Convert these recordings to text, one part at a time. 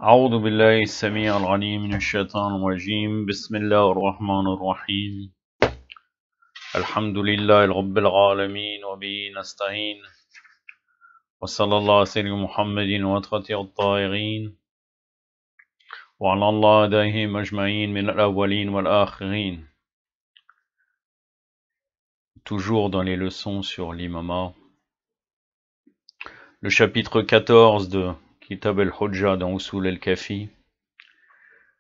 أعوذ بالله السميع العليم من الشيطان الرجيم بسم الله الرحمن الرحيم الحمد لله رب العالمين وبه نستعين وصلى الله على سيدنا محمد وترة الطاهرين وعلى الله أعدائهم أجمعين من الأولين والآخرين. Toujours dans les leçons sur l'imama, le chapitre 14 de Kitab al-Hujja dans Usul al-Kafi,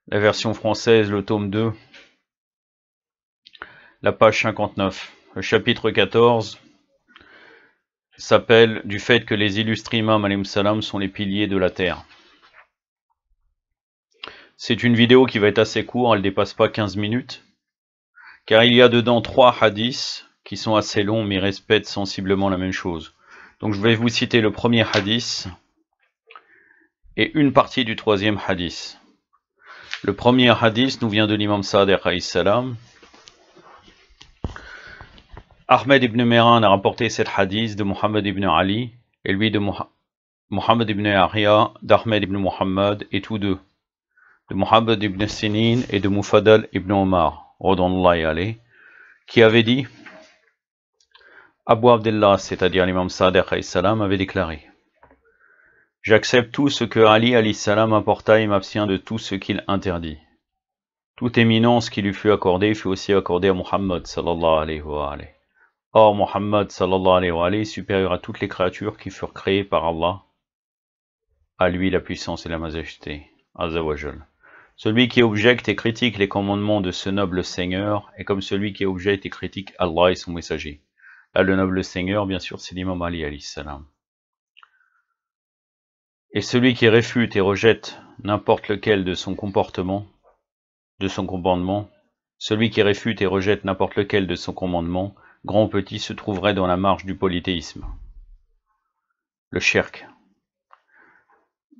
la version française, le tome 2, la page 59. Le chapitre 14 s'appelle du fait que les illustres imams alayhim salam sont les piliers de la terre. C'est une vidéo qui va être assez courte, elle ne dépasse pas 15 minutes, car il y a dedans 3 hadiths qui sont assez longs mais répètent sensiblement la même chose. Donc je vais vous citer le premier hadith et une partie du troisième hadith. Le premier hadith nous vient de l'imam Sadiq alayhi salam. Ahmed ibn Mehran a rapporté cet hadith de Muhammad ibn Ali et lui de Muhammad ibn Yahya, d'Ahmed ibn Muhammad et tous deux, de Muhammad ibn Sinin et de Mufaddal ibn Omar, radhiyallahu alayhi, qui avait dit: Abu Abdullah, c'est-à-dire l'imam Sadiq alayhi salam, avait déclaré: j'accepte tout ce que Ali alayhi salam apporta et m'abstiens de tout ce qu'il interdit. Toute éminence qui lui fut accordée fut aussi accordée à Muhammad sallallahu alayhi wa alayhi. Or Muhammad sallallahu alayhi wa alayhi est supérieur à toutes les créatures qui furent créées par Allah. À lui la puissance et la majesté. Azza wa Jal. Celui qui objecte et critique les commandements de ce noble Seigneur est comme celui qui objecte et critique Allah et son messager. Là, le noble Seigneur, bien sûr, c'est l'imam Ali alayhi salam. Et celui qui réfute et rejette n'importe lequel de son comportement, celui qui réfute et rejette n'importe lequel de son commandement, grand ou petit, se trouverait dans la marge du polythéisme. Le shirk,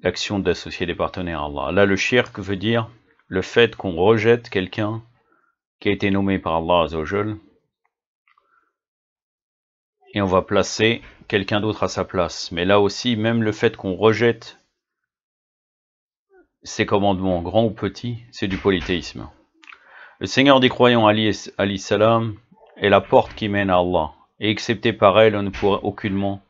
l'action d'associer des partenaires à Allah. Là, le shirk veut dire le fait qu'on rejette quelqu'un qui a été nommé par Allah Azza wa Jal, et on va placer quelqu'un d'autre à sa place. Mais là aussi, même le fait qu'on rejette ses commandements, grands ou petits, c'est du polythéisme. Le Seigneur des croyants, Ali salam, est la porte qui mène à Allah, et excepté par elle, on ne pourra aucunement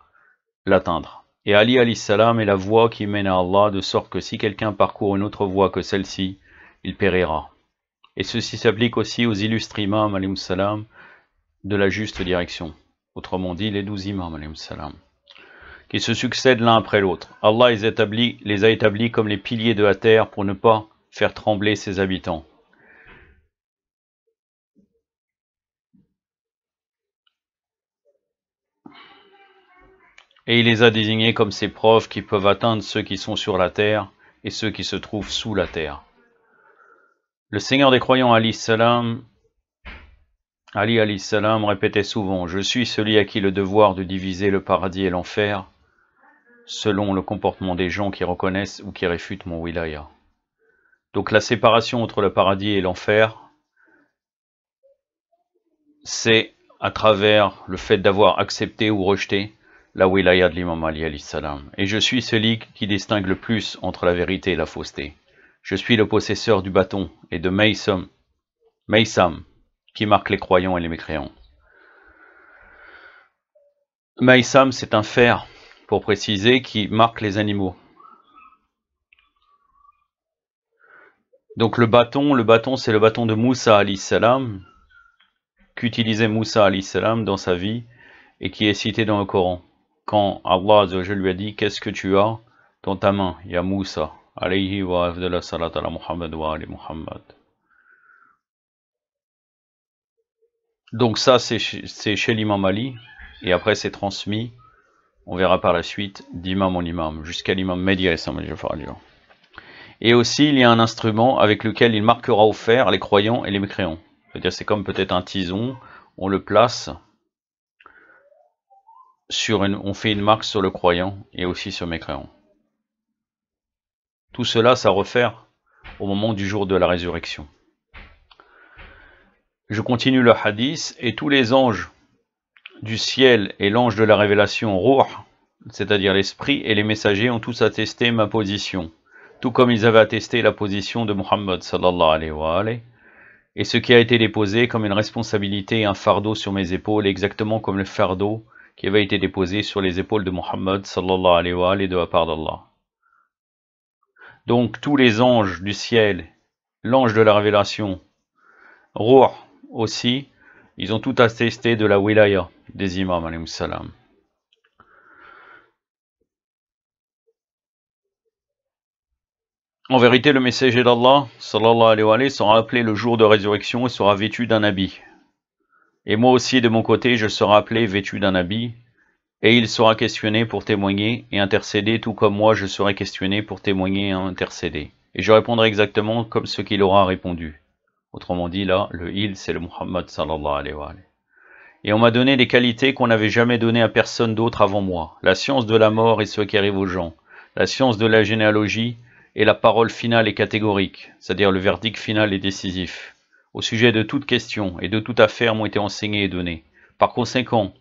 l'atteindre. Et Ali salam est la voie qui mène à Allah, de sorte que si quelqu'un parcourt une autre voie que celle-ci, il périra. Et ceci s'applique aussi aux illustres imams alayhim salam de la juste direction. Autrement dit, les 12 imams alayhim salam, qui se succèdent l'un après l'autre. Allah les a établis comme les piliers de la terre pour ne pas faire trembler ses habitants. Et il les a désignés comme ses profs qui peuvent atteindre ceux qui sont sur la terre et ceux qui se trouvent sous la terre. Le Seigneur des croyants Ali salam répétait souvent: je suis celui à qui le devoir de diviser le paradis et l'enfer, selon le comportement des gens qui reconnaissent ou qui réfutent mon wilaya. Donc la séparation entre le paradis et l'enfer, c'est à travers le fait d'avoir accepté ou rejeté la wilaya de l'imam Ali alayhi salam. Et je suis celui qui distingue le plus entre la vérité et la fausseté. Je suis le possesseur du bâton et de Maysam, qui marque les croyants et les mécréants. Maysam, c'est un fer, pour préciser, qui marque les animaux. Donc le bâton, c'est le bâton de Moussa alayhi salam, qu'utilisait Moussa alayhi salam dans sa vie et qui est cité dans le Coran. Quand Allah Azza wa Jalla lui a dit: qu'est-ce que tu as dans ta main? Il y a Moussa alayhi wa afdala salat ala Muhammad wa ali Muhammad. Donc ça c'est chez l'imam Ali, et après c'est transmis, on verra par la suite, d'imam en imam, jusqu'à l'imam Mehdi alayhi salam. Et aussi il y a un instrument avec lequel il marquera au fer les croyants et les mécréants. C'est-à-dire c'est comme peut-être un tison, on le place sur on fait une marque sur le croyant et aussi sur le mécréant. Tout cela, ça refère au moment du jour de la résurrection. Je continue le hadith. Et tous les anges du ciel et l'ange de la révélation, Ruh, c'est-à-dire l'esprit, et les messagers ont tous attesté ma position. tout comme ils avaient attesté la position de Muhammad sallallahu alayhi wa alayhi, et ce qui a été déposé comme une responsabilité et un fardeau sur mes épaules, exactement comme le fardeau qui avait été déposé sur les épaules de Muhammad sallallahu alayhi wa alayhi de la part d'Allah. Donc tous les anges du ciel, l'ange de la révélation, Ruh aussi, ils ont tout attesté de la wilaya des imams alayhi salam. En vérité, le messager d'Allah, sallallahu alayhi wa alayhi, sera appelé le jour de résurrection et sera vêtu d'un habit. Et moi aussi, de mon côté, je serai appelé vêtu d'un habit, et il sera questionné pour témoigner et intercéder, tout comme moi je serai questionné pour témoigner et intercéder. Et je répondrai exactement comme ce qu'il aura répondu. Autrement dit, là, le il, c'est le Muhammad sallallahu alayhi wa alayhi. Et on m'a donné des qualités qu'on n'avait jamais données à personne d'autre avant moi. La science de la mort et ce qui arrive aux gens. La science de la généalogie, et la parole finale est catégorique, c'est-à-dire le verdict final est décisif. Au sujet de toute question et de toute affaire m'ont été enseignées et données. Par conséquent,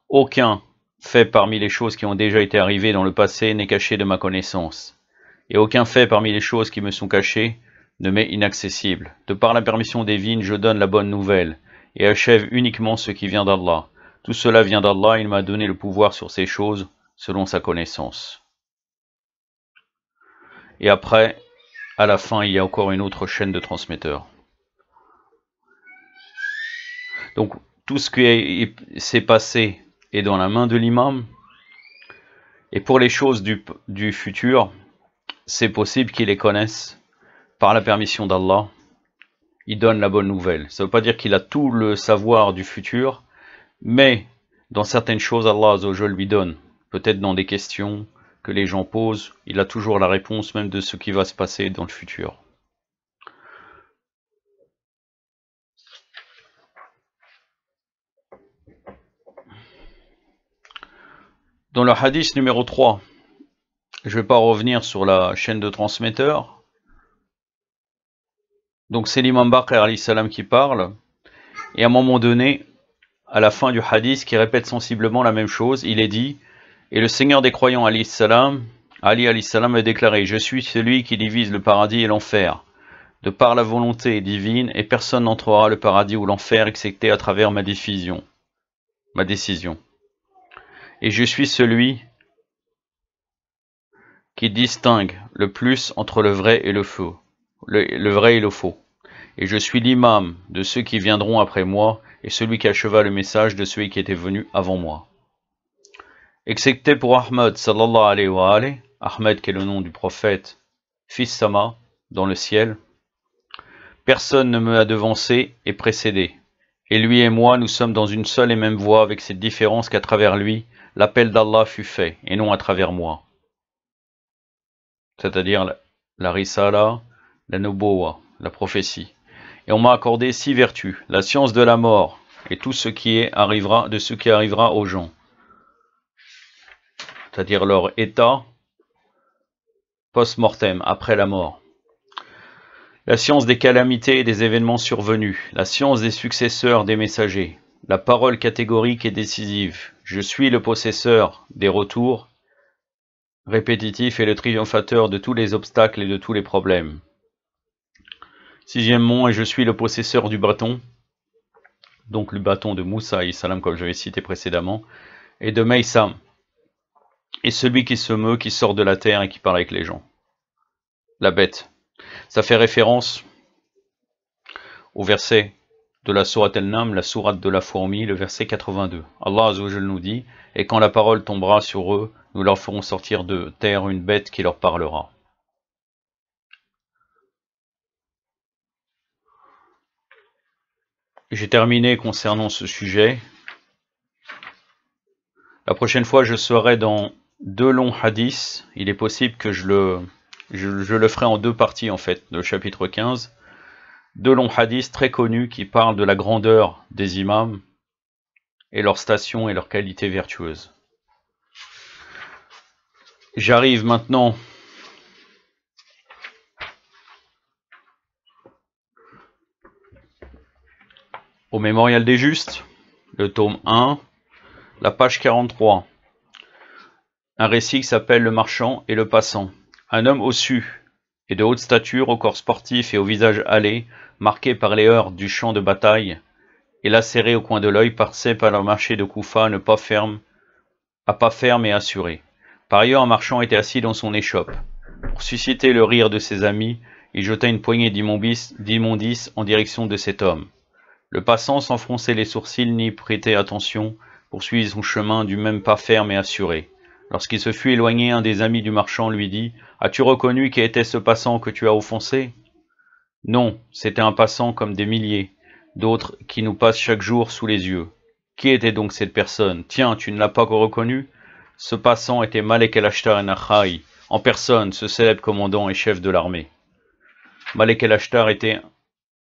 aucun fait parmi les choses qui ont déjà été arrivées dans le passé n'est caché de ma connaissance. Et aucun fait parmi les choses qui me sont cachées ne m'est inaccessible. De par la permission divine, je donne la bonne nouvelle et achève uniquement ce qui vient d'Allah. Tout cela vient d'Allah, il m'a donné le pouvoir sur ces choses selon sa connaissance. Et après, à la fin, il y a encore une autre chaîne de transmetteurs. Donc, tout ce qui s'est passé est dans la main de l'imam. Et pour les choses du futur, c'est possible qu'il les connaisse par la permission d'Allah. Il donne la bonne nouvelle. Ça ne veut pas dire qu'il a tout le savoir du futur, mais dans certaines choses, Allah Azzawajal lui donne. Peut-être dans des questions que les gens posent, il a toujours la réponse même de ce qui va se passer dans le futur. Dans le hadith numéro 3, je ne vais pas revenir sur la chaîne de transmetteurs. Donc c'est l'imam Baqir alayhi salam qui parle, et à un moment donné, à la fin du hadith, qui répète sensiblement la même chose, il est dit, et le Seigneur des croyants alayhi salam, Ali alayhi salam a déclaré, je suis celui qui divise le paradis et l'enfer, de par la volonté divine, et personne n'entrera le paradis ou l'enfer excepté à travers ma décision. Et je suis celui qui distingue le plus entre le vrai et le faux, le vrai et le faux. Et je suis l'imam de ceux qui viendront après moi, et celui qui acheva le message de celui qui était venu avant moi. Excepté pour Ahmad sallallahu alayhi wa alayhi, Ahmed qui est le nom du prophète, fils Sama, dans le ciel, personne ne me a devancé et précédé. Et lui et moi, nous sommes dans une seule et même voie, avec cette différence qu'à travers lui, l'appel d'Allah fut fait, et non à travers moi. C'est-à-dire la risala, la nubuwa, la prophétie. Et on m'a accordé 6 vertus, la science de la mort, et tout ce qui arrivera, de ce qui arrivera aux gens. C'est-à-dire leur état post-mortem, après la mort. La science des calamités et des événements survenus, la science des successeurs des messagers, la parole catégorique et décisive. Je suis le possesseur des retours répétitifs et le triomphateur de tous les obstacles et de tous les problèmes. Sixièmement, et je suis le possesseur du bâton, donc le bâton de Moussa alayhi salam, comme j'avais cité précédemment, et de Maïsam, et celui qui se meut, qui sort de la terre et qui parle avec les gens. La bête. Ça fait référence au verset de la sourate Al-Nam, la sourate de la fourmi, le verset 82. Allah Azzawajal nous dit, et quand la parole tombera sur eux, nous leur ferons sortir de terre une bête qui leur parlera. J'ai terminé concernant ce sujet. La prochaine fois, je serai dans 2 longs hadiths. Il est possible que je le ferai en 2 parties, en fait, le chapitre 15. 2 longs hadiths très connus qui parlent de la grandeur des imams et leur station et leur qualité vertueuse. J'arrive maintenant au Mémorial des Justes, le tome 1, la page 43. Un récit qui s'appelle Le marchand et le passant. Un homme au su et de haute stature, au corps sportif et au visage hâlé, marqué par les heurts du champ de bataille, et lacéré au coin de l'œil, passait par le marché de Koufa à pas ferme et assuré. Par ailleurs, un marchand était assis dans son échoppe. Pour susciter le rire de ses amis, il jeta une poignée d'immondices en direction de cet homme. Le passant, sans froncer les sourcils ni prêter attention, poursuivit son chemin du même pas ferme et assuré. Lorsqu'il se fut éloigné, un des amis du marchand lui dit « As-tu reconnu qui était ce passant que tu as offensé ?»« Non, c'était un passant comme des milliers, d'autres qui nous passent chaque jour sous les yeux. » « Qui était donc cette personne? Tiens, tu ne l'as pas reconnu? Ce passant était Malek el-Ashtar el-Nakhai, en personne, ce célèbre commandant et chef de l'armée. Malek el-Ashtar était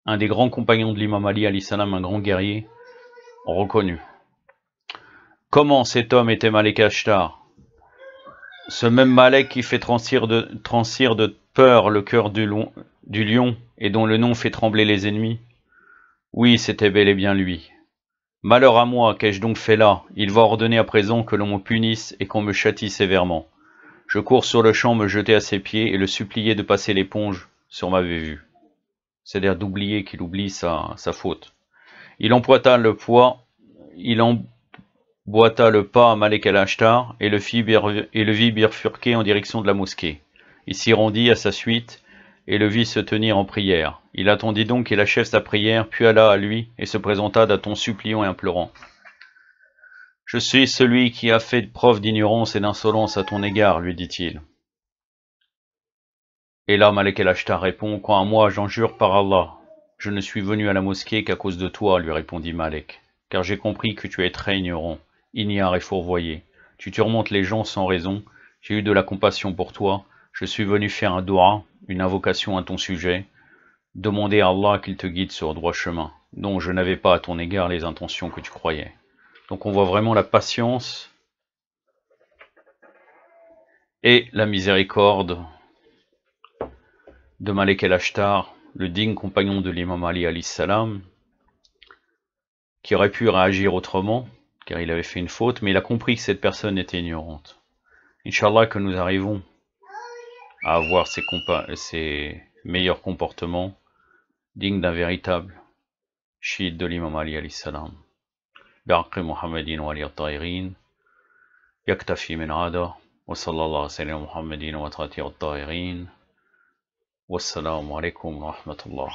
un des grands compagnons de l'imam Ali, alayhi salam, un grand guerrier, reconnu. Comment cet homme était Malek el-Ashtar? Ce même Malek qui fait transir de peur le cœur du lion et dont le nom fait trembler les ennemis? Oui, c'était bel et bien lui. Malheur à moi, qu'ai-je donc fait là? Il va ordonner à présent que l'on me punisse et qu'on me châtie sévèrement. Je cours sur le champ me jeter à ses pieds et le supplier de passer l'éponge sur ma vue. C'est-à-dire d'oublier qu'il oublie sa faute. Il emboîta le pas à Malek el-Ashtar et le vit bifurquer en direction de la mosquée. Il s'y rendit à sa suite et le vit se tenir en prière. Il attendit donc qu'il achève sa prière, puis alla à lui et se présenta d'un ton suppliant et implorant. « Je suis celui qui a fait preuve d'ignorance et d'insolence à ton égard, lui dit-il. Et là, Malek el-Ashtar répond, « Quant à moi, j'en jure par Allah, je ne suis venu à la mosquée qu'à cause de toi, lui répondit Malek, car j'ai compris que tu es très ignorant, ignare et fourvoyé. Tu tourmentes les gens sans raison, j'ai eu de la compassion pour toi, je suis venu faire un dua, une invocation à ton sujet, demander à Allah qu'il te guide sur le droit chemin. Non, je n'avais pas à ton égard les intentions que tu croyais. » Donc on voit vraiment la patience et la miséricorde de Malek el-Ashtar, le digne compagnon de l'imam Ali alayhi salam, qui aurait pu réagir autrement, car il avait fait une faute, mais il a compris que cette personne était ignorante. Inch'Allah que nous arrivons à avoir ces meilleurs comportements dignes d'un véritable chiite de l'imam Ali alayhi salam. بعق محمد وعلي الطاهرين يكتفي من عادة وصلى الله وسلم على محمد وعلى الطاهرين والسلام عليكم ورحمة الله.